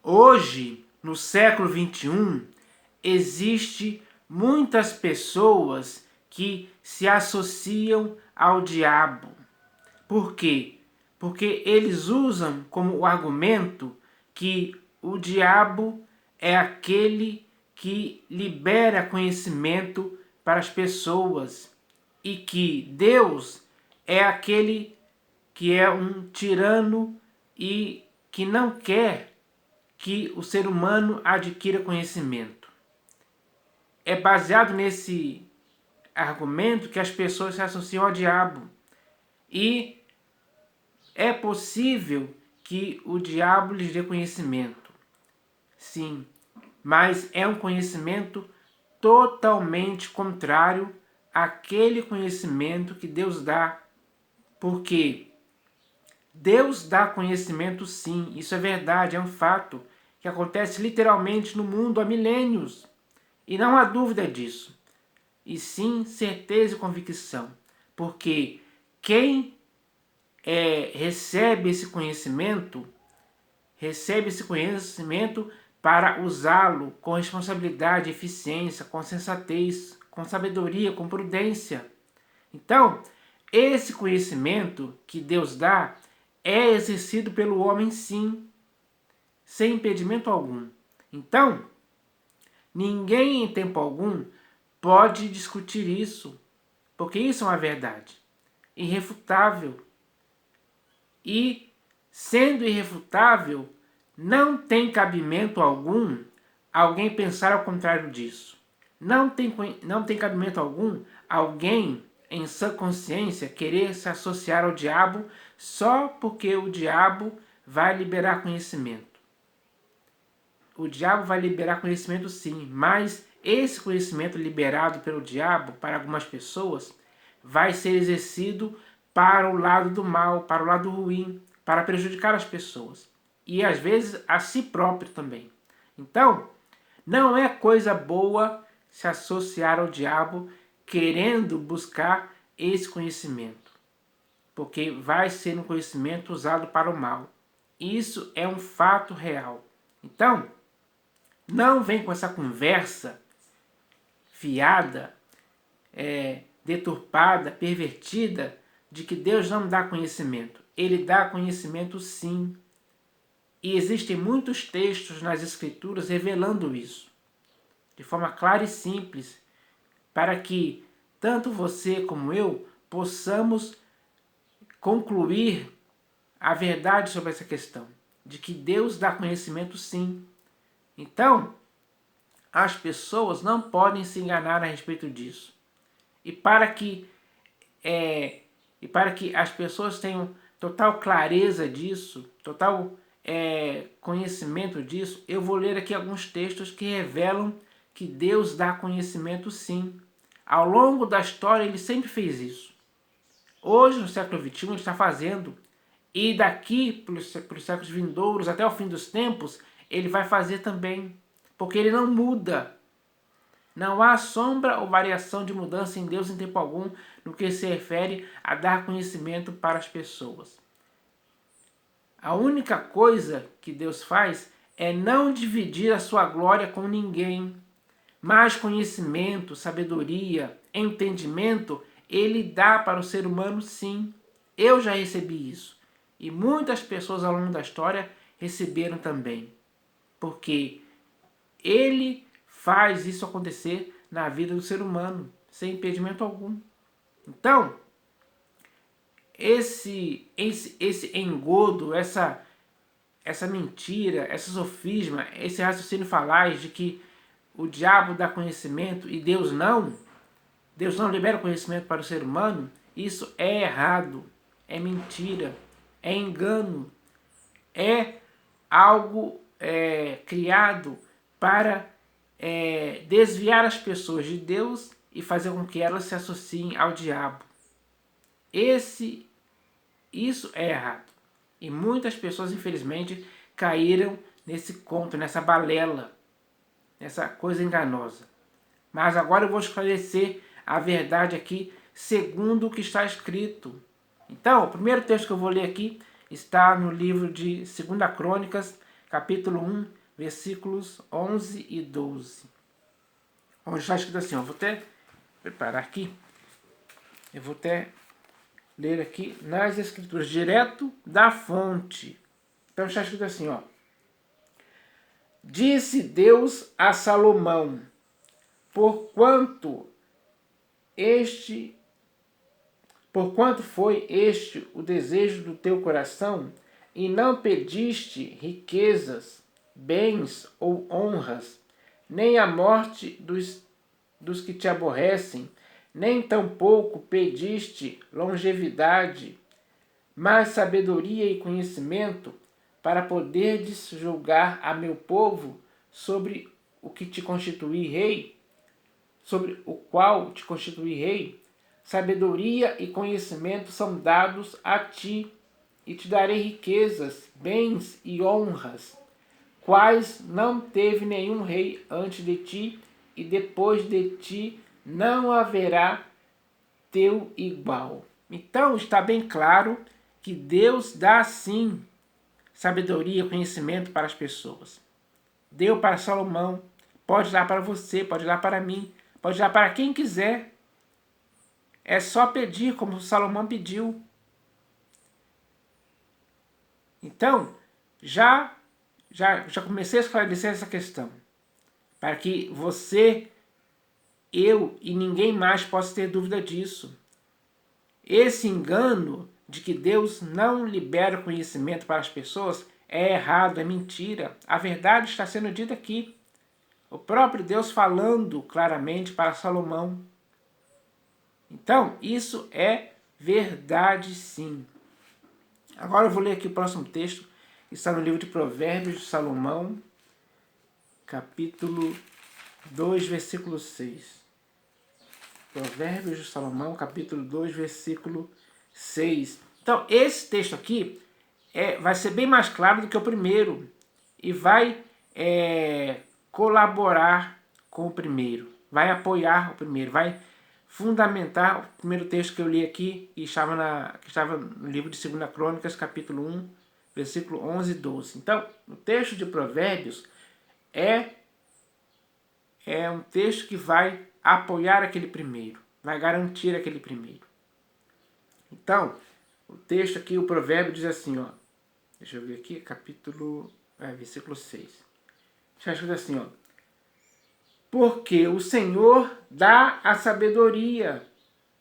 Hoje, no século XXI, existe muitas pessoas que se associam ao diabo. Por quê? Porque eles usam como argumento que o diabo é aquele que libera conhecimento para as pessoas e que Deus é aquele que é um tirano e que não quer que o ser humano adquira conhecimento. É baseado nesse argumento que as pessoas se associam ao diabo. E é possível que o diabo lhes dê conhecimento. Sim, mas é um conhecimento totalmente contrário àquele conhecimento que Deus dá. Porque Deus dá conhecimento sim, isso é verdade, é um fato que acontece literalmente no mundo há milênios. E não há dúvida disso. E sim certeza e convicção. Porque quem recebe esse conhecimento para usá-lo com responsabilidade, eficiência, com sensatez, com sabedoria, com prudência. Então, esse conhecimento que Deus dá é exercido pelo homem sim, sem impedimento algum. Então, ninguém em tempo algum pode discutir isso, porque isso é uma verdade irrefutável. E, sendo irrefutável, não tem cabimento algum alguém pensar ao contrário disso. Não tem cabimento algum alguém, em sã consciência, querer se associar ao diabo só porque o diabo vai liberar conhecimento. O diabo vai liberar conhecimento sim, mas esse conhecimento liberado pelo diabo para algumas pessoas vai ser exercido para o lado do mal, para o lado ruim, para prejudicar as pessoas. E às vezes a si próprio também. Então, não é coisa boa se associar ao diabo querendo buscar esse conhecimento. Porque vai ser um conhecimento usado para o mal. Isso é um fato real. Então, não vem com essa conversa fiada, deturpada, pervertida, de que Deus não dá conhecimento. Ele dá conhecimento sim. E existem muitos textos nas Escrituras revelando isso, de forma clara e simples, para que tanto você como eu possamos concluir a verdade sobre essa questão, de que Deus dá conhecimento sim. Então, as pessoas não podem se enganar a respeito disso. E para que as pessoas tenham total clareza disso, total conhecimento disso, eu vou ler aqui alguns textos que revelam que Deus dá conhecimento sim. Ao longo da história ele sempre fez isso. Hoje, no século XXI, ele está fazendo. E daqui para os séculos vindouros, até o fim dos tempos, ele vai fazer também. Porque ele não muda. Não há sombra ou variação de mudança em Deus em tempo algum no que se refere a dar conhecimento para as pessoas. A única coisa que Deus faz é não dividir a sua glória com ninguém. Mas conhecimento, sabedoria, entendimento, ele dá para o ser humano sim. Eu já recebi isso. E muitas pessoas ao longo da história receberam também. Porque ele faz isso acontecer na vida do ser humano, sem impedimento algum. Então, esse engodo, essa mentira, essa sofisma, esse raciocínio falaz de que o diabo dá conhecimento e Deus não libera conhecimento para o ser humano, isso é errado, é mentira, é engano, é algo criado para desviar as pessoas de Deus e fazer com que elas se associem ao diabo. Isso é errado. E muitas pessoas, infelizmente, caíram nesse conto, nessa balela, nessa coisa enganosa. Mas agora eu vou esclarecer a verdade aqui, segundo o que está escrito. Então, o primeiro texto que eu vou ler aqui está no livro de 2 Crônicas, capítulo 1, versículos 11 e 12. Onde está escrito assim, ó, vou até preparar aqui, eu vou até ler aqui nas Escrituras, direto da fonte. Então está escrito assim, ó. Disse Deus a Salomão, porquanto foi este o desejo do teu coração, e não pediste riquezas, bens ou honras, nem a morte dos que te aborrecem, nem tampouco pediste longevidade, mas sabedoria e conhecimento, para poderdes julgar a meu povo sobre o que te constituí rei, sobre o qual te constituí rei. Sabedoria e conhecimento são dados a ti, e te darei riquezas, bens e honras, quais não teve nenhum rei antes de ti, e depois de ti não haverá teu igual. Então está bem claro que Deus dá sim sabedoria e conhecimento para as pessoas. Deu para Salomão, pode dar para você, pode dar para mim, pode dar para quem quiser. É só pedir como Salomão pediu. Então, já comecei a esclarecer essa questão, para que você, eu e ninguém mais possa ter dúvida disso. Esse engano de que Deus não libera conhecimento para as pessoas é errado, é mentira. A verdade está sendo dita aqui. O próprio Deus falando claramente para Salomão. Então, isso é verdade sim. Agora eu vou ler aqui o próximo texto, que está no livro de Provérbios de Salomão, capítulo 2, versículo 6. Provérbios de Salomão, capítulo 2, versículo 6. Então, esse texto aqui vai ser bem mais claro do que o primeiro e vai colaborar com o primeiro, vai apoiar o primeiro, vai fundamentar o primeiro texto que eu li aqui, que estava no livro de 2 Crônicas, capítulo 1, versículo 11 e 12. Então, o texto de Provérbios é um texto que vai apoiar aquele primeiro, vai garantir aquele primeiro. Então, o texto aqui, o provérbio diz assim, ó, deixa eu ver aqui, versículo 6. Está escrito assim, ó, porque o Senhor dá a sabedoria,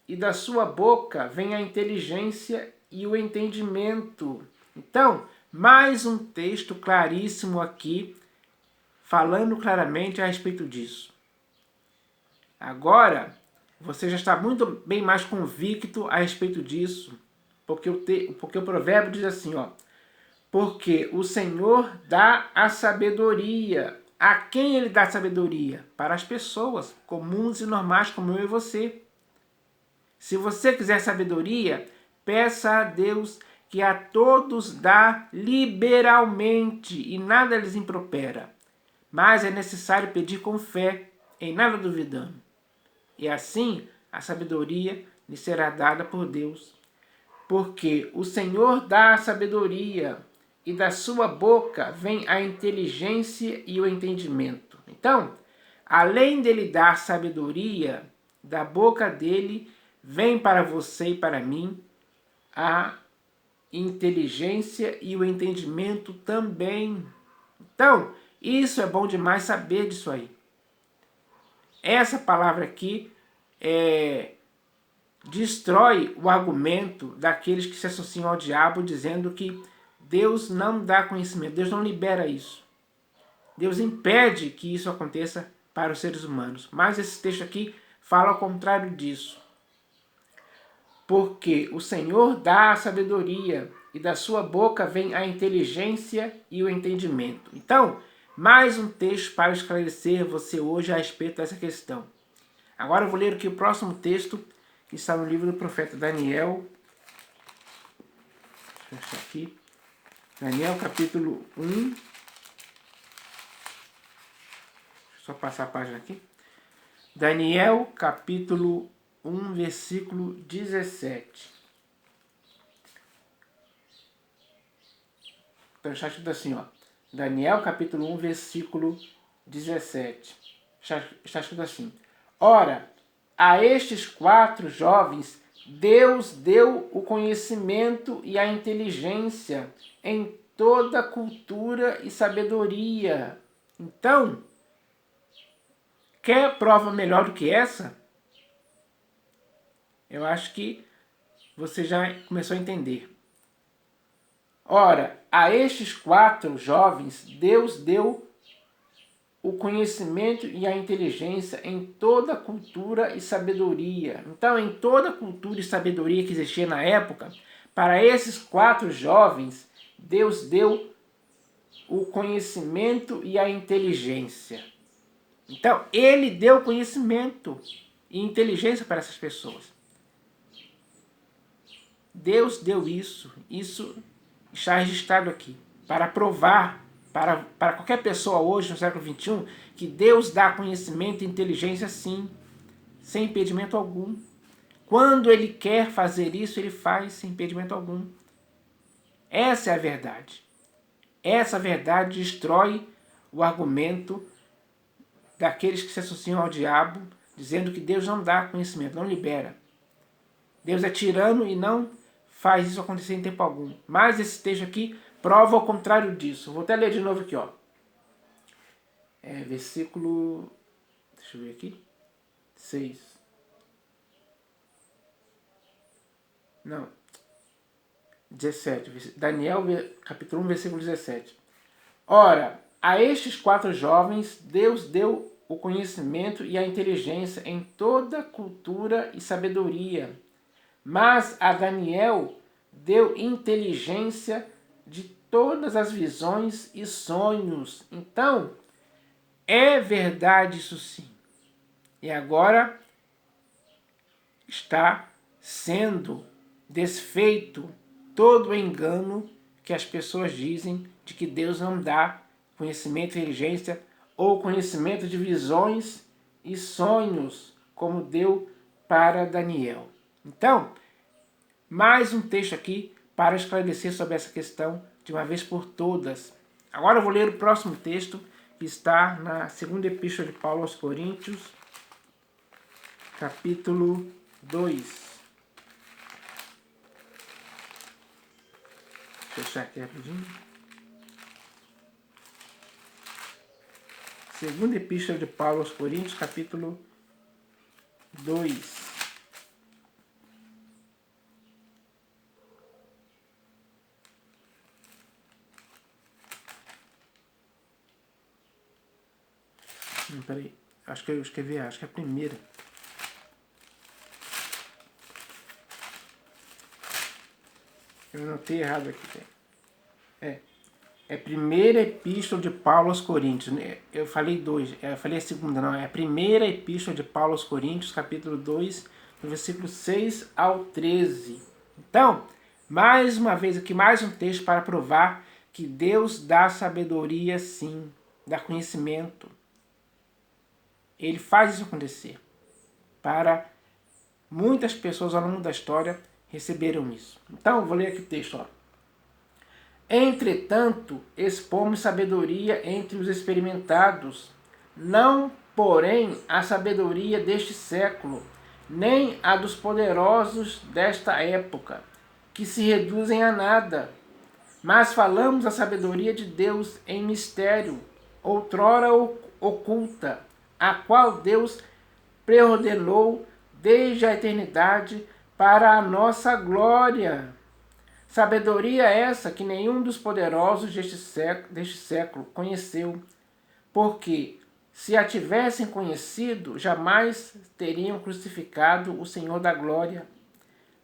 e da sua boca vem a inteligência e o entendimento. Então, mais um texto claríssimo aqui, falando claramente a respeito disso. Agora, você já está muito bem mais convicto a respeito disso, porque o provérbio diz assim, ó, porque o Senhor dá a sabedoria. A quem ele dá sabedoria? Para as pessoas comuns e normais como eu e você. Se você quiser sabedoria, peça a Deus, que a todos dá liberalmente e nada lhes impropera. Mas é necessário pedir com fé, em nada duvidando. E assim a sabedoria lhe será dada por Deus. Porque o Senhor dá a sabedoria, e da sua boca vem a inteligência e o entendimento. Então, além dele dar sabedoria, da boca dele vem para você e para mim a inteligência e o entendimento também. Então, isso é bom demais saber disso aí. Essa palavra aqui destrói o argumento daqueles que se associam ao diabo dizendo que Deus não dá conhecimento, Deus não libera isso. Deus impede que isso aconteça para os seres humanos. Mas esse texto aqui fala ao contrário disso. Porque o Senhor dá a sabedoria, e da sua boca vem a inteligência e o entendimento. Então, mais um texto para esclarecer você hoje a respeito dessa questão. Agora eu vou ler aqui o próximo texto, que está no livro do profeta Daniel. Deixa eu achar aqui. Daniel, capítulo 1. Deixa eu só passar a página aqui. Daniel, capítulo 1, versículo 17. Então está escrito assim, ó. Daniel capítulo 1, versículo 17. Está escrito assim: Ora, a estes 4 jovens Deus deu o conhecimento e a inteligência em toda cultura e sabedoria. Então, quer prova melhor do que essa? Eu acho que você já começou a entender. Ora, a estes 4 jovens Deus deu o conhecimento e a inteligência em toda cultura e sabedoria. Então, em toda cultura e sabedoria que existia na época, para esses 4 jovens, Deus deu o conhecimento e a inteligência. Então, ele deu conhecimento e inteligência para essas pessoas. Deus deu isso está registrado aqui, para provar para qualquer pessoa hoje, no século XXI, que Deus dá conhecimento e inteligência sim, sem impedimento algum. Quando Ele quer fazer isso, Ele faz sem impedimento algum. Essa é a verdade. Essa verdade destrói o argumento daqueles que se associam ao diabo, dizendo que Deus não dá conhecimento, não libera. Deus é tirano e não faz isso acontecer em tempo algum. Mas esse texto aqui prova o contrário disso. Vou até ler de novo aqui, ó. Versículo... Deixa eu ver aqui. 6. Não. 17. Daniel, capítulo 1, versículo 17. Ora, a estes 4 jovens, Deus deu o conhecimento e a inteligência em toda cultura e sabedoria. Mas a Daniel deu inteligência de todas as visões e sonhos. Então, é verdade isso sim. E agora está sendo desfeito todo o engano que as pessoas dizem de que Deus não dá conhecimento e inteligência ou conhecimento de visões e sonhos, como deu para Daniel. Então, mais um texto aqui para esclarecer sobre essa questão de uma vez por todas. Agora eu vou ler o próximo texto, que está na segunda epístola de Paulo aos Coríntios, capítulo 2. Deixa eu fechar aqui rapidinho. Segunda epístola de Paulo aos Coríntios, capítulo 2. Peraí, acho que eu escrevi, acho que é a primeira. Eu anotei errado aqui. É a primeira epístola de Paulo aos Coríntios. Eu falei 2, eu falei a segunda, não. É a primeira epístola de Paulo aos Coríntios, capítulo 2, do versículo 6 ao 13. Então, mais uma vez aqui, mais um texto para provar que Deus dá sabedoria sim, dá conhecimento. Ele faz isso acontecer. Para muitas pessoas ao longo da história receberam isso. Então, vou ler aqui o texto, ó. Entretanto, expomos sabedoria entre os experimentados, não, porém, a sabedoria deste século, nem a dos poderosos desta época, que se reduzem a nada. Mas falamos a sabedoria de Deus em mistério, outrora oculta, a qual Deus preordenou desde a eternidade para a nossa glória. Sabedoria essa que nenhum dos poderosos deste século conheceu, porque se a tivessem conhecido, jamais teriam crucificado o Senhor da glória.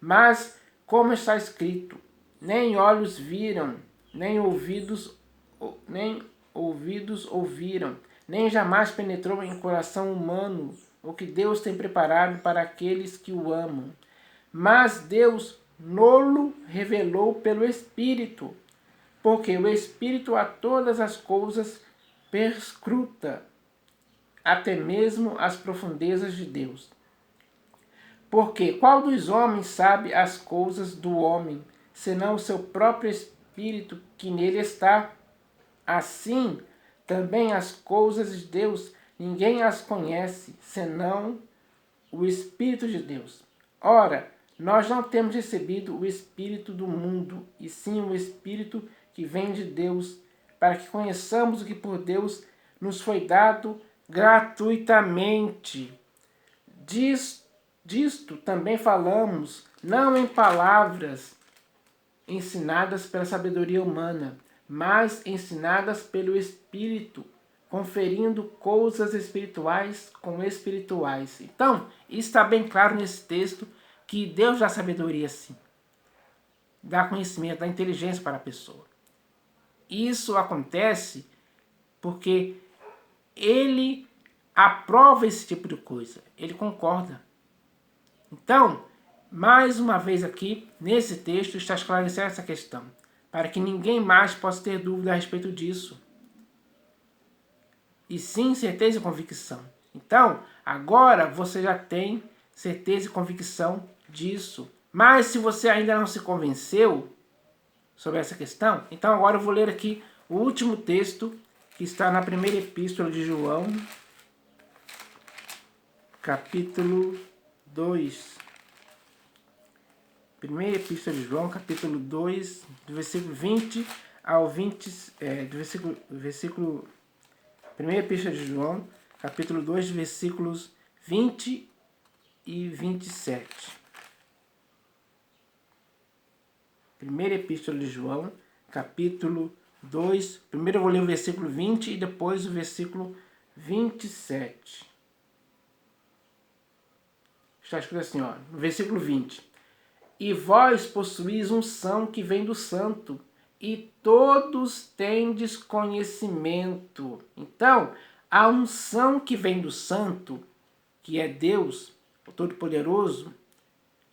Mas, como está escrito, nem olhos viram, nem ouvidos ouviram, nem jamais penetrou em coração humano o que Deus tem preparado para aqueles que o amam. Mas Deus nolo revelou pelo Espírito, porque o Espírito a todas as coisas perscruta, até mesmo as profundezas de Deus. Porque qual dos homens sabe as coisas do homem, senão o seu próprio Espírito que nele está? Assim, também as coisas de Deus, ninguém as conhece, senão o Espírito de Deus. Ora, nós não temos recebido o Espírito do mundo, e sim o Espírito que vem de Deus, para que conheçamos o que por Deus nos foi dado gratuitamente. Disto também falamos, não em palavras ensinadas pela sabedoria humana, mas ensinadas pelo Espírito, conferindo coisas espirituais com espirituais. Então, está bem claro nesse texto que Deus dá sabedoria sim, dá conhecimento, dá inteligência para a pessoa. Isso acontece porque Ele aprova esse tipo de coisa, Ele concorda. Então, mais uma vez aqui, nesse texto, está esclarecendo essa questão, para que ninguém mais possa ter dúvida a respeito disso. E sim, certeza e convicção. Então, agora você já tem certeza e convicção disso. Mas se você ainda não se convenceu sobre essa questão, então agora eu vou ler aqui o último texto que está na primeira epístola de João, capítulo 2. Primeira Epístola de João, capítulo 2, do versículo 20 ao 20, Primeira Epístola de João, capítulo 2, versículos 20 e 27. Primeira Epístola de João, capítulo 2, primeiro eu vou ler o versículo 20 e depois o versículo 27. Está escrito assim, ó, no versículo 20. E vós possuís unção que vem do santo, e todos tendes conhecimento. Então, a unção que vem do santo, que é Deus, o Todo-Poderoso,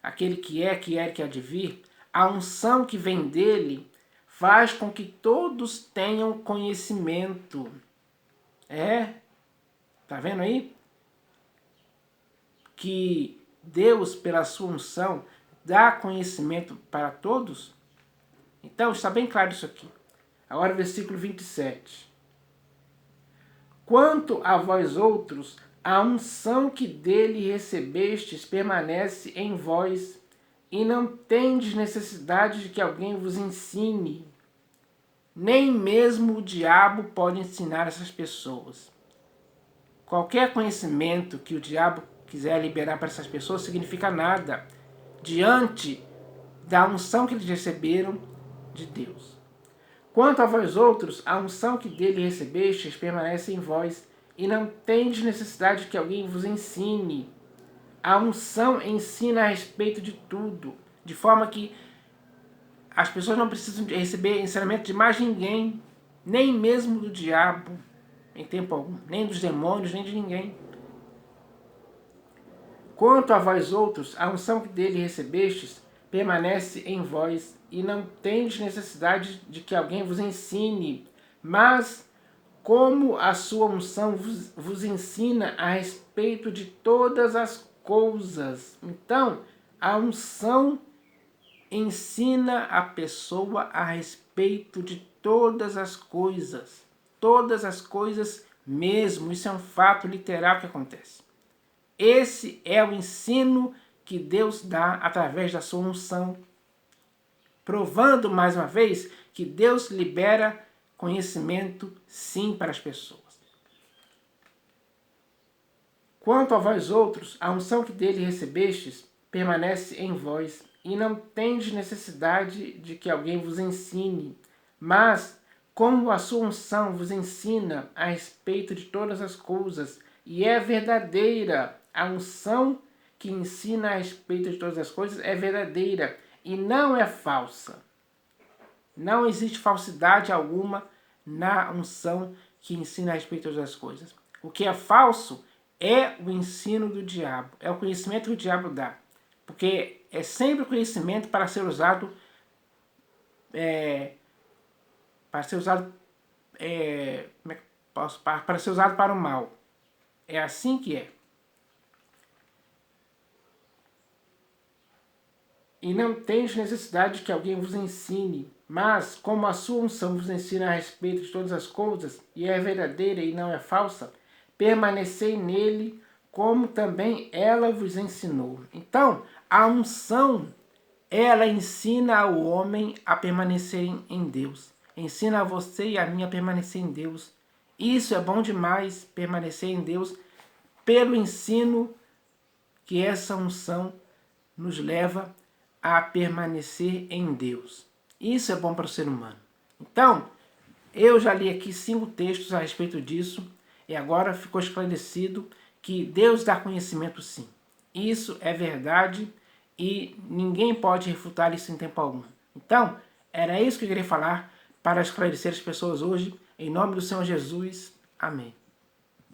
aquele que é, que há de vir, a unção que vem dele faz com que todos tenham conhecimento. Tá vendo aí? Que Deus, pela sua unção, dá conhecimento para todos? Então, está bem claro isso aqui. Agora, versículo 27. Quanto a vós outros, a unção que dele recebestes permanece em vós, e não tendes necessidade de que alguém vos ensine. Nem mesmo o diabo pode ensinar essas pessoas. Qualquer conhecimento que o diabo quiser liberar para essas pessoas significa nada diante da unção que eles receberam de Deus. Quanto a vós outros, a unção que dele recebestes permanece em vós, e não tendes necessidade de que alguém vos ensine. A unção ensina a respeito de tudo, de forma que as pessoas não precisam receber ensinamento de mais ninguém, nem mesmo do diabo, em tempo algum, nem dos demônios, nem de ninguém. Quanto a vós outros, a unção que dele recebestes permanece em vós, e não tendes necessidade de que alguém vos ensine, mas como a sua unção vos ensina a respeito de todas as coisas. Então, a unção ensina a pessoa a respeito de todas as coisas. Todas as coisas mesmo. Isso é um fato literal que acontece. Esse é o ensino que Deus dá através da sua unção, provando mais uma vez que Deus libera conhecimento sim para as pessoas. Quanto a vós outros, a unção que dele recebestes permanece em vós, e não tendes necessidade de que alguém vos ensine, mas como a sua unção vos ensina a respeito de todas as coisas, e é verdadeira, a unção que ensina a respeito de todas as coisas é verdadeira e não é falsa. Não existe falsidade alguma na unção que ensina a respeito de todas as coisas. O que é falso é o ensino do diabo, é o conhecimento que o diabo dá. Porque é sempre o conhecimento para ser usado para ser usado para ser usado para o mal. É assim que é. E não tendes necessidade que alguém vos ensine, Mas, como a sua unção vos ensina a respeito de todas as coisas, e é verdadeira e não é falsa, permanecei nele, como também ela vos ensinou. Então, a unção, ela ensina ao homem a permanecer em Deus. Ensina a você e a mim a permanecer em Deus. Isso é bom demais, permanecer em Deus, pelo ensino que essa unção nos leva a permanecer em Deus. Isso é bom para o ser humano. Então, eu já li aqui 5 textos a respeito disso e agora ficou esclarecido que Deus dá conhecimento sim. Isso é verdade e ninguém pode refutar isso em tempo algum. Então, era isso que eu queria falar para esclarecer as pessoas hoje. Em nome do Senhor Jesus. Amém.